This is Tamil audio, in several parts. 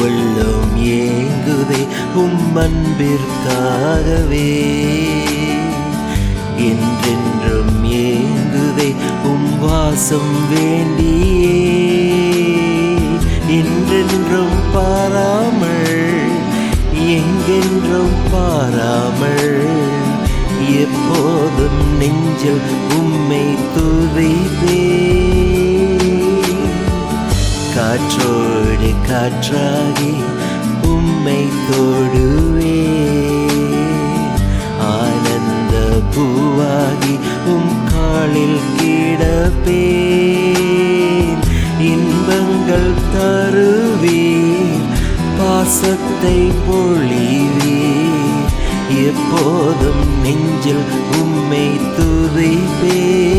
உள்ளம் ஏங்குதே அன்பிற்காகவே, என்றென்றும் ஏங்குதே வாசம் வேண்டியே. என்றென்றும் பாராமல் எங்கென்றும் பாராமல் எப்போதும் நெஞ்சில் உம்மை துதிப்பே. காற்றோடு காற்றாகி உம்மை தொடுவே, ஆனந்த பூவாகி காலில் கிடப்பேன். இன்பங்கள் தருவீர், பாசத்தை பொழிவீர், எப்போதும் நெஞ்சில் உம்மை துதிப்பேன்.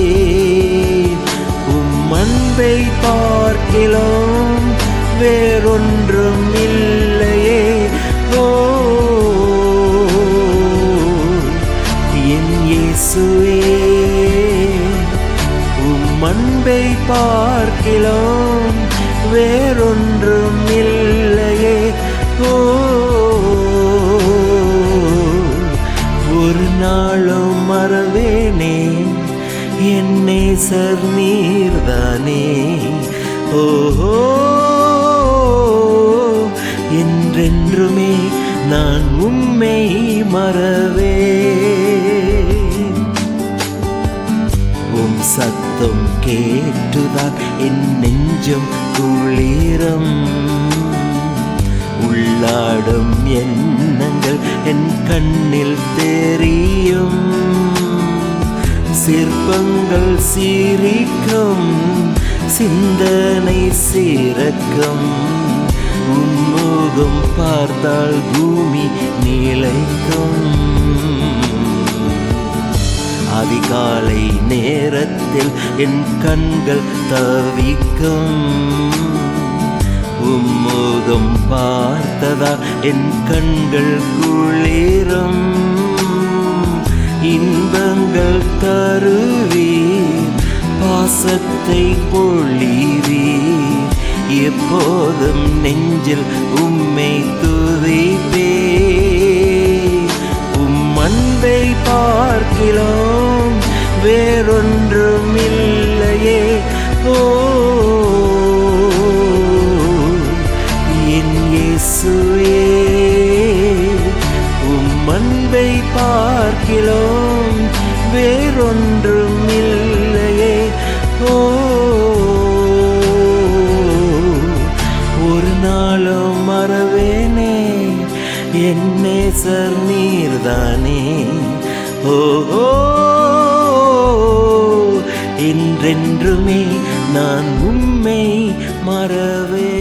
அன்பை பார்க்கிலும் வேறொன்றும் இல்லையே. ஓ என் இயேசுவே, அன்பை பார்க்கிலும் வேறொன்றும் இல்லையே. ஓ ஒரு நாளும் மறவேனே, என் நேசர் நீர்தானே. ஓஹோ என்றென்றுமே நான் உம்மை மறவே. உம் சத்தம் கேட்டுதான் என் நெஞ்சம் குளிரம், உள்ளாடும் எண்ணங்கள் என் கண்ணில் தெரியும். சிற்பங்கள் சீரிக்கும், சிந்தனை சீரக்கும், உன்முகம் பார்த்தால் பூமி நிலைக்கும். அதிகாலை நேரத்தில் என் கண்கள் தவிக்கும், உம்முகம் பார்த்ததால் என் கண்கள் குளிரும். இன்பங்கள் தருவீர், பாசத்தை பொழிவீர், எப்போதும் நெஞ்சில் உம்மை துதிப்பேன். அன்பை பார்க்கிலும் வேறொன்றும் இல்லையே. ஓ என் இயேசுவே, அன்பை பார்க்கிலும் வேறொன்றும் இல்லையே. ஓ ஒரு நாளும் மறவேனே, என் நேசர் நீர்தானே. ஓ என்றென்றுமே நான் உம்மை மறவே.